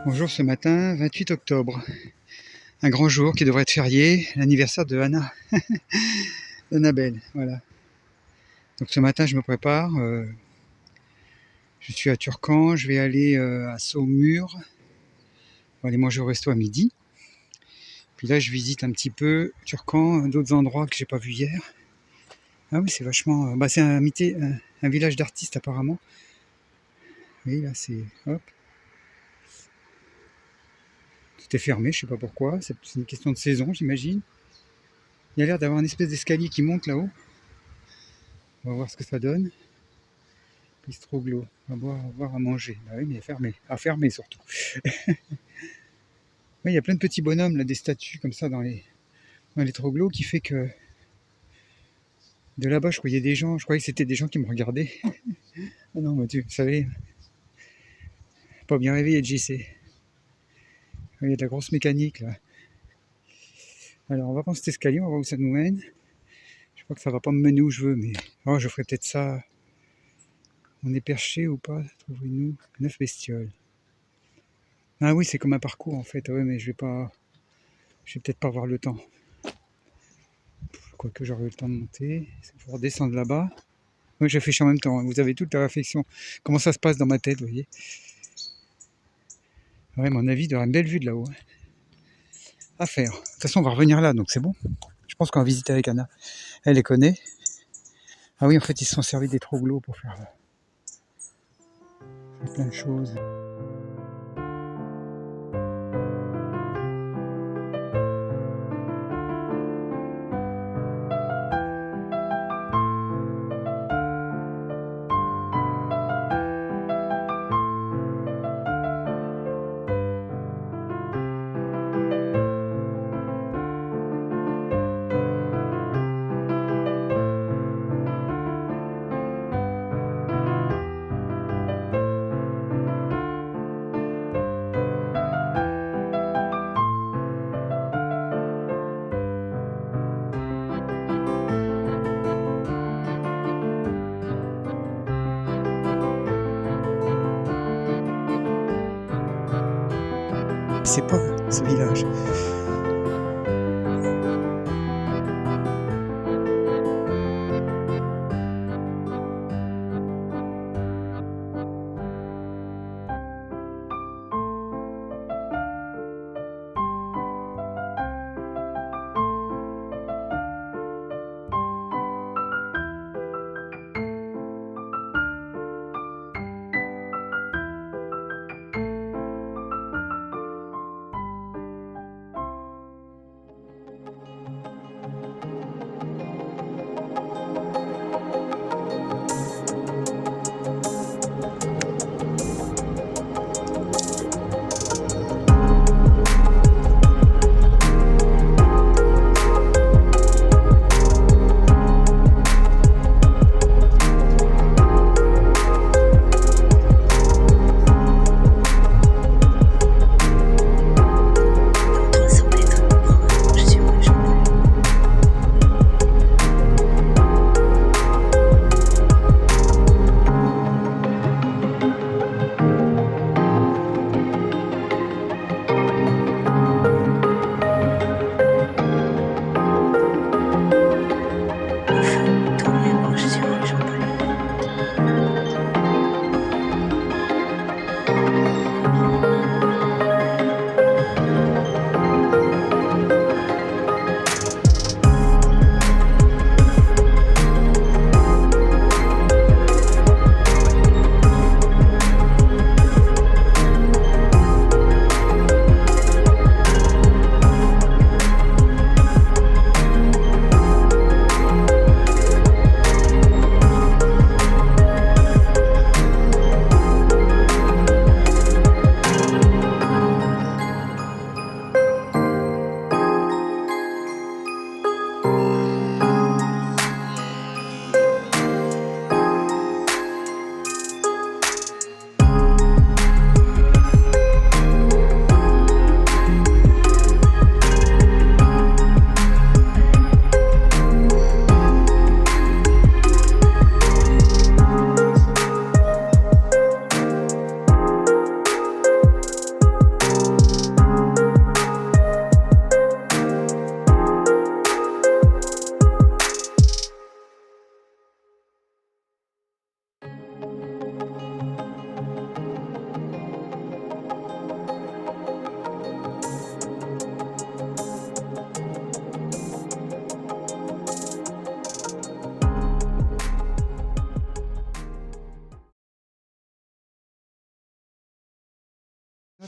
Bonjour, ce matin, 28 octobre. Un grand jour qui devrait être férié, l'anniversaire de Anna, d'Annabelle, voilà. Donc ce matin, je me prépare. Je suis à Turcan, je vais aller à Saumur. On va aller manger au resto à midi. Puis là, je visite un petit peu Turcan, d'autres endroits que j'ai pas vus hier. Ah oui, c'est vachement... c'est un village d'artistes apparemment. Oui, là, c'est... Hop. Tout est fermé, je sais pas pourquoi. C'est une question de saison, j'imagine. Il y a l'air d'avoir une espèce d'escalier qui monte là-haut. On va voir ce que ça donne. Bistroglo, on va boire à manger. Bah oui, mais fermé. À fermer surtout. Oui, il y a plein de petits bonhommes, là, des statues comme ça dans les troglos qui fait que de là-bas, je croyais des gens. Je croyais que c'était des gens qui me regardaient. Ah non, mais tu savais, pas bien réveillé de JC. Il y a de la grosse mécanique là. Alors on va prendre cet escalier, on va voir où ça nous mène. Je crois que ça va pas me mener où je veux, mais je ferai peut-être ça. On est perché ou pas? Trouvez-nous 9 bestioles. Ah oui, c'est comme un parcours en fait. Ouais, mais je vais peut-être pas avoir le temps. Quoique j'aurai eu le temps de monter. C'est pour redescendre là-bas. Oui, je réfléchis en même temps. Vous avez toute la réflexion. Comment ça se passe dans ma tête, vous voyez? Ouais, à mon avis, il y aura une belle vue de là-haut. À faire. De toute façon, on va revenir là, donc c'est bon. Je pense qu'on va visiter avec Anna. Elle les connaît. Ah oui, en fait, ils se sont servis des troglos pour faire plein de choses. C'est pas ce village.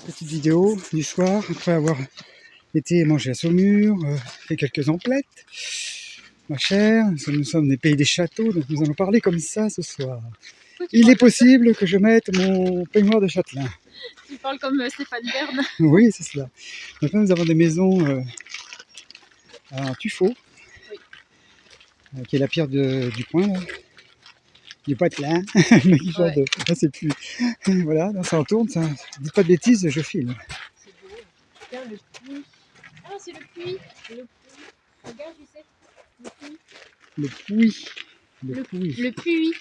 Petite vidéo du soir, après avoir été manger à Saumur, fait quelques emplettes. Ma chère, nous sommes des pays des châteaux, donc nous allons parler comme ça ce soir. Il est possible que je mette mon peignoir de châtelain. Tu parles comme Stéphane Bern. Oui, c'est cela. Maintenant, nous avons des maisons à Tuffeau, oui. Qui est la pierre du coin, là. Du patelin, mais qui sort de... Ah, c'est plus... Voilà, ça en tourne, ça. Dites pas de bêtises, je filme. C'est beau. Regarde le puits. Ah, c'est le puits. Le puits. Regarde, tu sais. Le puits. Le puits. Le puits. Le puits.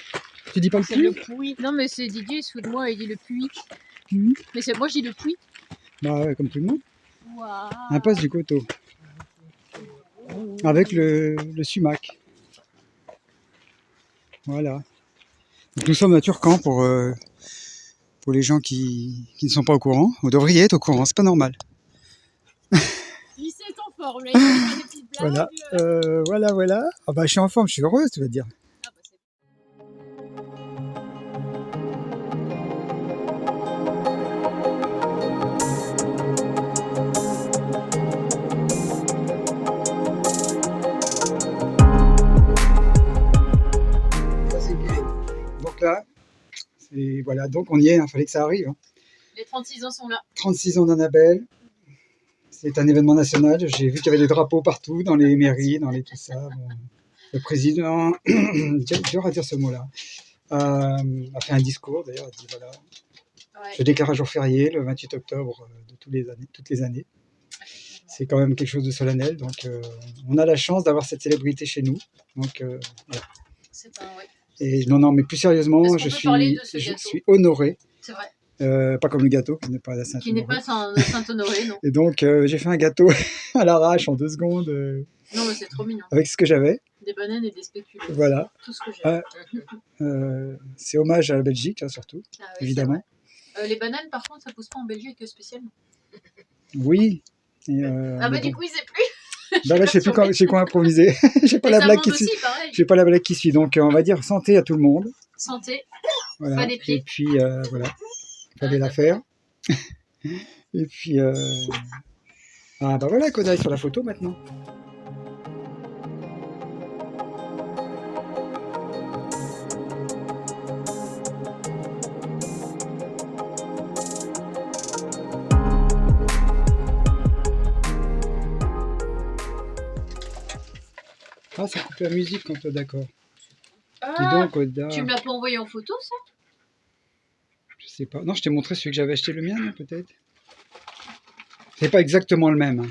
Tu dis pas le C'est puits? le puits. Non, mais c'est Didier, sous de moi, il dit le puits. Mais c'est moi, je dis le puits. Bah ouais, comme tout le monde. Wow. Impasse du Coteau. Avec le sumac. Voilà. Donc nous sommes à Turcan pour les gens qui ne sont pas au courant. Vous devriez être au courant, c'est pas normal. Il s'est en forme, là, il fait des petites blagues. Voilà. Voilà. Ah bah je suis en forme, je suis heureuse, tu vas dire. Et voilà, donc on y est, il fallait que ça arrive. Hein. Les 36 ans sont là. 36 ans d'Annabelle, c'est un événement national. J'ai vu qu'il y avait des drapeaux partout, dans les mairies, dans les tout ça. Bon, le président, dur à dire ce mot-là, a fait un discours d'ailleurs, il a dit voilà, Ouais. je déclare un jour férié le 28 octobre de toutes les années. C'est quand même quelque chose de solennel, donc on a la chance d'avoir cette célébrité chez nous. Donc, voilà. C'est un, ouais. Et non, mais plus sérieusement, Est-ce qu'on peut parler de ce je gâteau suis honoré. C'est vrai. Pas comme le gâteau, qui n'est pas à la Qui n'est Saint-Honoré. pas Saint-Honoré, non. Et donc, j'ai fait un gâteau à l'arrache en 2 secondes, Non, mais c'est trop mignon. avec ce que j'avais. Des bananes et des spéculoos. Voilà. Tout ce que j'ai. Ah, c'est hommage à la Belgique, là, surtout, Ah oui, évidemment. c'est vrai. Les bananes, par contre, ça pousse pas en Belgique spécialement. Oui. Et, Ah bah mais du bon. coup, il sait plus. Bah là, je sais plus j'ai quoi improviser. J'ai pas Les la blague amandes qui suit. aussi, pareil. J'ai pas la blague qui suit. Donc, on va dire santé à tout le monde. Santé. Voilà. Pas des pieds. Et puis, voilà. Fallait la faire. Et puis, ah bah voilà, Koda est sur la photo maintenant. Ah, ça coupe la musique quand t'es d'accord. Dis Ah, donc, Koda. tu me l'as pas envoyé en photo, ça? Je sais pas. Non, je t'ai montré celui que j'avais acheté, le mien, non, peut-être. C'est pas exactement le même. Hein.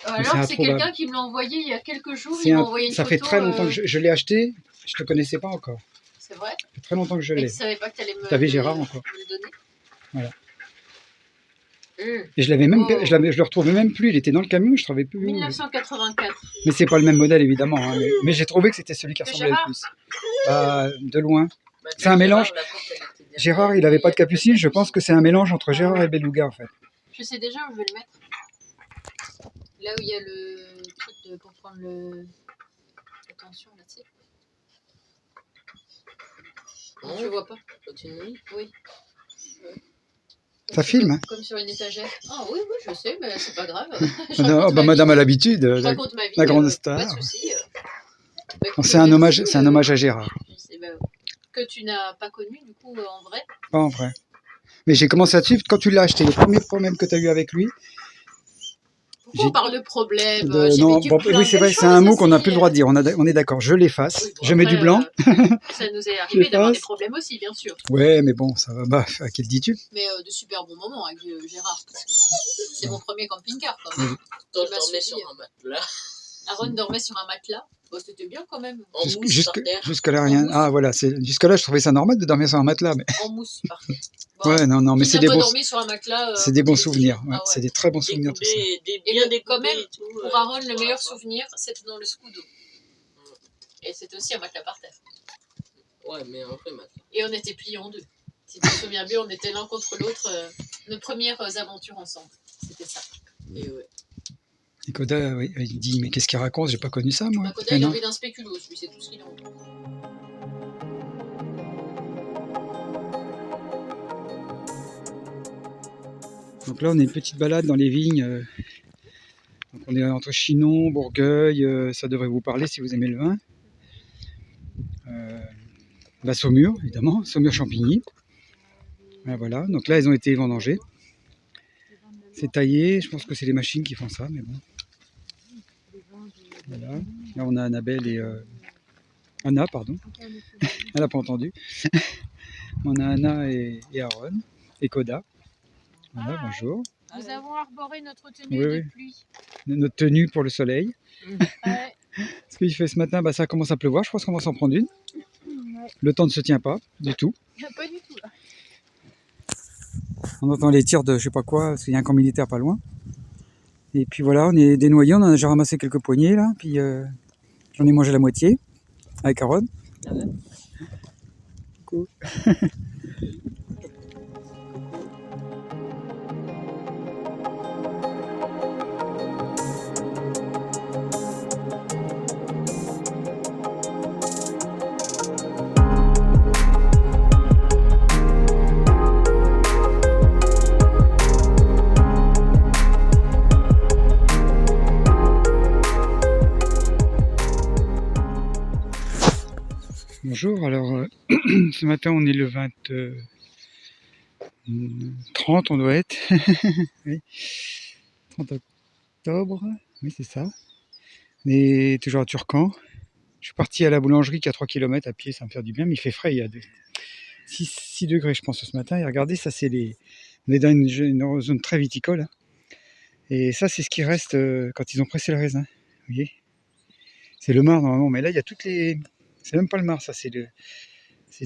Alors, c'est improbable. quelqu'un qui me l'a envoyé il y a quelques jours. C'est Il m'a un- envoyé une Ça photo. fait très longtemps que je l'ai acheté. Je te connaissais pas encore. C'est vrai. Ça fait très longtemps que je Mais l'ai. tu savais pas que t'allais me. T'avais Gérard encore. me le donner. Voilà. Hum. Et je l'avais même, Oh. je le retrouvais même plus. Il était dans le camion, je ne trouvais plus. 1984. Mais c'est pas le même modèle évidemment. Hein, mais j'ai trouvé que c'était celui qui Que ressemblait le Gérard plus. De loin. C'est un mélange. Gérard, il avait pas de capucine. Je pense que c'est un mélange entre Gérard et Beluga en fait. Je sais déjà où je vais le mettre. Là où il y a le truc pour prendre le. Attention, là, tu sais. Non. Je vois pas. Continue. Oui. Ça filme. Hein. Comme sur une étagère. Ah oui, oui, je sais, mais c'est pas grave. Non, bah, madame a l'habitude. Je raconte ma vie. la grande star. Pas de souci. Bah, écoute, C'est un hommage, merci, c'est un hommage à Gérard. que tu n'as pas connu, du coup, en vrai. Pas en vrai. Mais j'ai commencé à te suivre quand tu l'as acheté. Le premier problème que tu as eu avec lui. Pourquoi on parle de problème Non, bon, oui, c'est vrai, c'est un mot qu'on n'a plus le droit de dire. On est d'accord. Je l'efface. Oui, bon, je mets après, du blanc. Ça nous est arrivé d'avoir des problèmes aussi, bien sûr. Ouais, mais bon, ça va. Bah, à qui le dis-tu? Mais de super bons moments avec Gérard. Parce que c'est mon premier camping-car, quand même. Toi, Il je m'a dormais suivi. sur un matelas. Aaron dormait sur un matelas. Bon, c'était bien quand même. En mousse par terre. Jusque-là, rien. mousse. Ah, voilà. Jusque-là, je trouvais ça normal de dormir sur un matelas. Mais... En mousse, par terre. Bon, Ouais, non, mais qui c'est n'a des pas bons, dormi sur un matelas, c'est des bons côté souvenirs. des- Ouais, Ah ouais. c'est des très bons souvenirs, tout ça. Et Bien quand même, découpé et tout. Pour Aaron, le meilleur souvenir, c'était dans le Scudo. Et c'était aussi un matelas par terre. Ouais, mais un vrai matelas. Et on était pliés en deux. Si tu te souviens bien, on était l'un contre l'autre. Nos premières aventures ensemble. C'était ça. Et ouais. Et Koda, oui, il dit, mais qu'est-ce qu'il raconte? J'ai pas connu ça, moi. À côté, Mais il a non. envie d'un spéculoos, lui, c'est tout ce qu'il a envie. Donc là, on est une petite balade dans les vignes. Donc on est entre Chinon, Bourgueil, ça devrait vous parler si vous aimez le vin. La Saumur, évidemment, Saumur-Champigny. Voilà, donc là, elles ont été vendangées. C'est taillé, je pense que c'est les machines qui font ça, mais bon. Voilà. Là, on a Annabelle et... Anna, pardon. Elle n'a pas entendu. On a Anna et Aaron, et Koda. Voilà, bonjour. Nous avons arboré notre tenue Oui, de oui. pluie. Notre tenue pour le soleil. Ouais. Ce qu'il fait ce matin, bah, ça commence à pleuvoir, je pense qu'on va s'en prendre une. Le temps ne se tient pas du tout. Pas du tout, là. On entend les tirs de je sais pas quoi, parce qu'il y a un camp militaire pas loin. Et puis voilà, on est dénoyés, on en a déjà ramassé quelques poignées là, puis j'en ai mangé la moitié avec Aaron. Ah ouais. Coucou. Bonjour, alors ce matin on est le 30 on doit être, oui, 30 octobre, oui c'est ça. On est toujours à Turcan. Je suis parti à la boulangerie qui est à 3 km à pied, ça me fait du bien, mais il fait frais, il y a 6 degrés je pense ce matin. Et regardez, ça c'est les... On est dans une zone très viticole, hein. Et ça c'est ce qui reste quand ils ont pressé le raisin, vous voyez. C'est le marc normalement, mais là il y a toutes les... C'est même pas le marc, ça c'est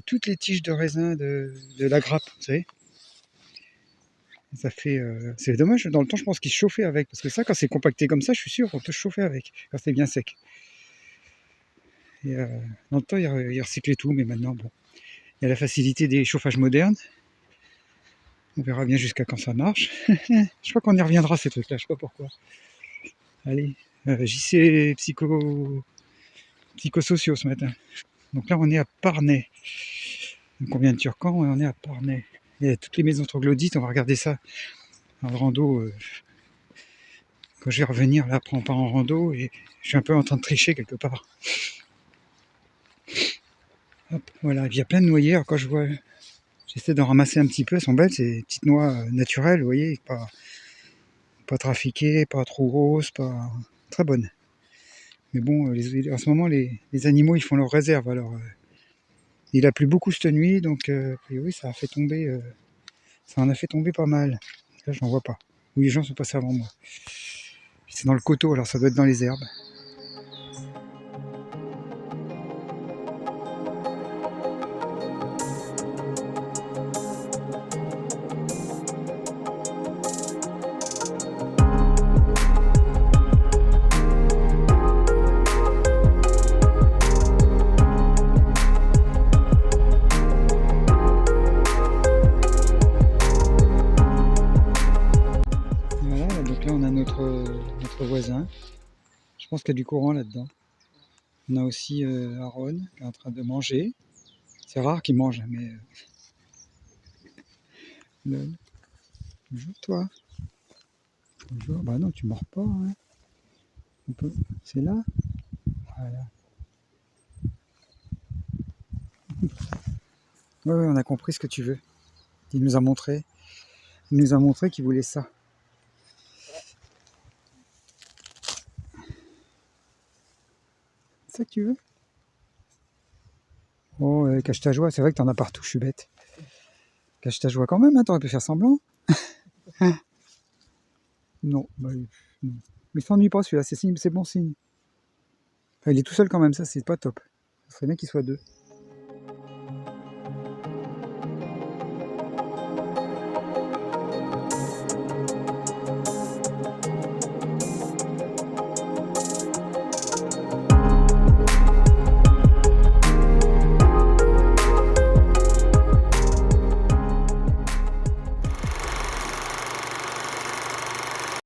toutes les tiges de raisin de la grappe, vous savez. Ça fait, c'est dommage, dans le temps je pense qu'ils se chauffaient avec, parce que ça quand c'est compacté comme ça, je suis sûr qu'on peut se chauffer avec, quand c'est bien sec. Et dans le temps ils recyclaient tout, mais maintenant bon, il y a la facilité des chauffages modernes. On verra bien jusqu'à quand ça marche. Je crois qu'on y reviendra ces trucs-là, je sais pas pourquoi. Allez, JC psychosociaux ce matin. Donc là on est à Parnay. Donc on vient de Turcan et on est à Parnay. Il y a toutes les maisons troglodytes, on va regarder ça en rando. Quand je vais revenir là, après on part en rando et je suis un peu en train de tricher quelque part. Hop, voilà, il y a plein de noyers. Alors quand je vois, j'essaie d'en ramasser un petit peu, elles sont belles, ces petites noix naturelles, vous voyez, pas trafiquées, pas trop grosses, pas très bonnes. Mais bon, en ce moment les animaux ils font leur réserve, alors il a plu beaucoup cette nuit, donc a priori ça en a fait tomber pas mal. Là j'en vois pas. Oui, les gens sont passés avant moi. C'est dans le coteau, alors ça doit être dans les herbes. Voilà, donc là on a notre voisin. Je pense qu'il y a du courant là-dedans. On a aussi Aaron qui est en train de manger. C'est rare qu'il mange, mais... Bonjour toi. Bonjour. Bah non, tu mords pas. Hein. C'est là. Voilà. Ouais, on a compris ce que tu veux. Il nous a montré. Il nous a montré qu'il voulait ça. C'est ça que tu veux? Oh, cache ta joie. C'est vrai que t'en as partout, je suis bête. Cache ta joie quand même, hein, t'aurais pu faire semblant. Non, bah, non. Mais il s'ennuie pas celui-là, c'est bon signe. Enfin, il est tout seul quand même, ça c'est pas top. Ce serait bien qu'il soit deux.